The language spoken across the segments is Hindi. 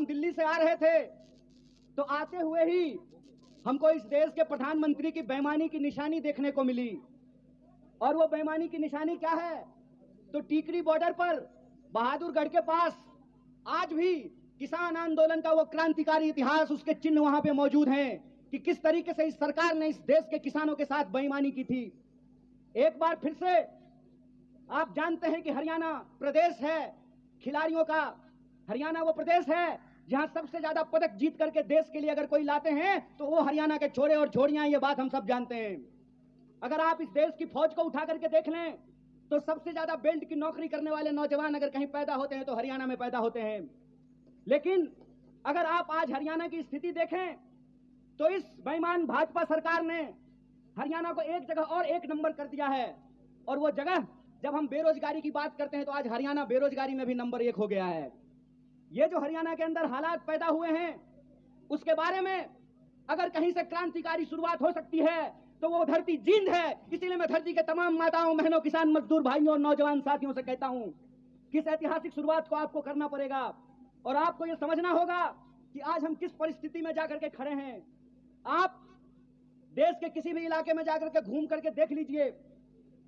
हम दिल्ली से आ रहे थे तो आते हुए ही हमको इस देश के प्रधानमंत्री की बेईमानी की निशानी देखने को मिली। और वो बेईमानी की निशानी क्या है? तो टीकरी बॉर्डर पर बहादुरगढ़ के पास आज भी किसान आंदोलन का वो क्रांतिकारी इतिहास, उसके चिन्ह वहां पे मौजूद हैं कि किस तरीके से इस सरकार ने इस देश के किसानों के साथ बेईमानी की थी। एक बार फिर से आप जानते हैं कि हरियाणा प्रदेश है खिलाड़ियों का। हरियाणा वो प्रदेश है जहां सबसे ज्यादा पदक जीत करके देश के लिए अगर कोई लाते हैं तो वो हरियाणा के छोरे और छोरियां, ये बात हम सब जानते हैं। अगर आप इस देश की फौज को उठा करके देख लें तो सबसे ज्यादा बेल्ट की नौकरी करने वाले नौजवान अगर कहीं पैदा होते हैं तो हरियाणा में पैदा होते हैं। लेकिन अगर आप आज हरियाणा की स्थिति देखें तो इस बेईमान भाजपा सरकार ने हरियाणा को एक जगह और एक नंबर कर दिया है। और वो जगह, जब हम बेरोजगारी की बात करते हैं तो आज हरियाणा बेरोजगारी में भी नंबर 1 हो गया है। ये जो हरियाणा के अंदर हालात पैदा हुए हैं उसके बारे में अगर कहीं से क्रांतिकारी शुरुआत हो सकती है तो वो धरती जींद है। इसीलिए मैं धरती के तमाम माताओं, बहनों, किसान मजदूर भाइयों और नौजवान साथियों से कहता हूं कि इस ऐतिहासिक शुरुआत को आपको करना पड़ेगा और आपको ये समझना होगा कि आज हम किस परिस्थिति में जाकर के खड़े हैं। आप देश के किसी भी इलाके में जाकर के घूम करके देख लीजिए,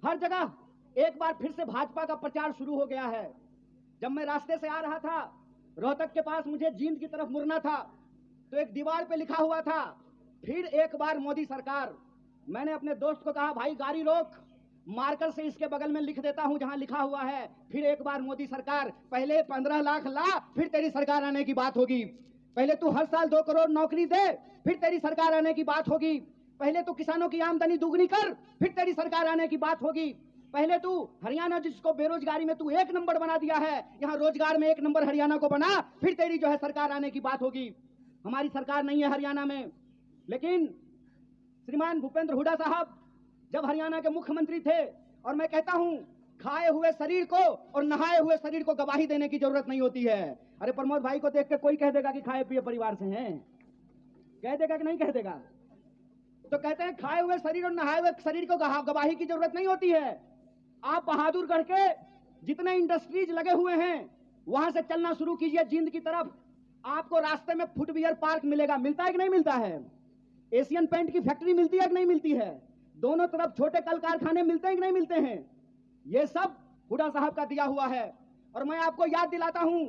हर जगह एक बार फिर से भाजपा का प्रचार शुरू हो गया है। जब मैं रास्ते से आ रहा था, रोहतक के पास मुझे जींद की तरफ मुड़ना था तो एक दीवार पे लिखा हुआ था, फिर एक बार मोदी सरकार। मैंने अपने दोस्त को कहा, भाई गाड़ी रोक, मार्कर से इसके बगल में लिख देता हूं जहां लिखा हुआ है फिर एक बार मोदी सरकार। पहले 15 लाख ला, फिर तेरी सरकार आने की बात होगी। पहले तू हर साल 2 करोड़ नौकरी दे, फिर तेरी सरकार आने की बात होगी। पहले तू किसानों की आमदनी दुगनी कर, फिर तेरी सरकार आने की बात होगी। पहले तू हरियाणा, जिसको बेरोजगारी में तू 1 नंबर बना दिया है, यहां रोजगार में 1 नंबर हरियाणा को बना, फिर तेरी जो है सरकार आने की बात होगी। हमारी सरकार नहीं है हरियाणा में, लेकिन श्रीमान भूपेंद्र हुड्डा साहब जब हरियाणा के मुख्यमंत्री थे, और मैं कहता हूं खाए हुए शरीर को और नहाए हुए शरीर को गवाही देने की जरूरत नहीं होती है। अरे प्रमोद भाई को देख के कोई कह देगा कि खाए पिए परिवार से हैं, कह देगा कि नहीं कह देगा? तो कहते हैं खाए हुए शरीर और नहाए हुए शरीर को गवाही की जरूरत नहीं होती है। आप बहादुरगढ़ के जितने इंडस्ट्रीज लगे हुए हैं वहां से चलना शुरू कीजिए जींद की तरफ, आपको रास्ते में फुटवियर पार्क मिलेगा। मिलता है कि नहीं मिलता है? एशियन पेंट की फैक्ट्री मिलती है कि नहीं मिलती है? दोनों तरफ छोटे कल कारखाने मिलते हैं कि नहीं मिलते हैं? ये सब हुड्डा साहब का दिया हुआ है। और मैं आपको याद दिलाता हूं,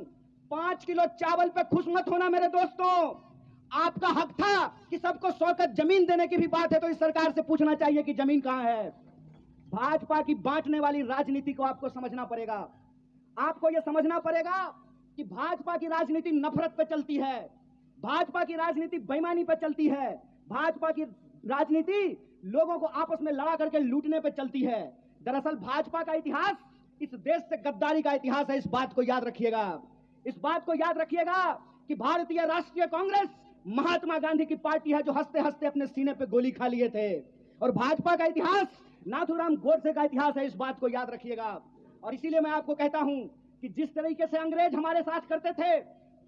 5 किलो चावल पे खुश मत होना मेरे दोस्तों। आपका हक था कि सबको 100 गज जमीन देने की भी बात है तो इस सरकार से पूछना चाहिए कि जमीन कहां है। भाजपा की बांटने वाली राजनीति को आपको समझना पड़ेगा। आपको यह समझना पड़ेगा कि भाजपा की राजनीति नफरत पे चलती है, भाजपा की राजनीति बेईमानी पे चलती है, भाजपा की राजनीति लोगों को आपस में लड़ा करके लूटने पे चलती है। दरअसल भाजपा का इतिहास इस देश से गद्दारी का इतिहास है। इस बात को याद रखिएगा, इस बात को याद रखिएगा कि भारतीय राष्ट्रीय कांग्रेस महात्मा गांधी की पार्टी है जो हंसते हंसते अपने सीने पे गोली खा लिए थे। और भाजपा का इतिहास नाथूराम गोडसे का इतिहास है, इस बात को याद रखिएगा। और इसीलिए मैं आपको कहता हूं कि जिस तरीके से अंग्रेज हमारे साथ करते थे,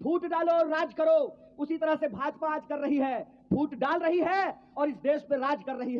फूट डालो और राज करो, उसी तरह से भाजपा आज कर रही है, फूट डाल रही है और इस देश पे राज कर रही है।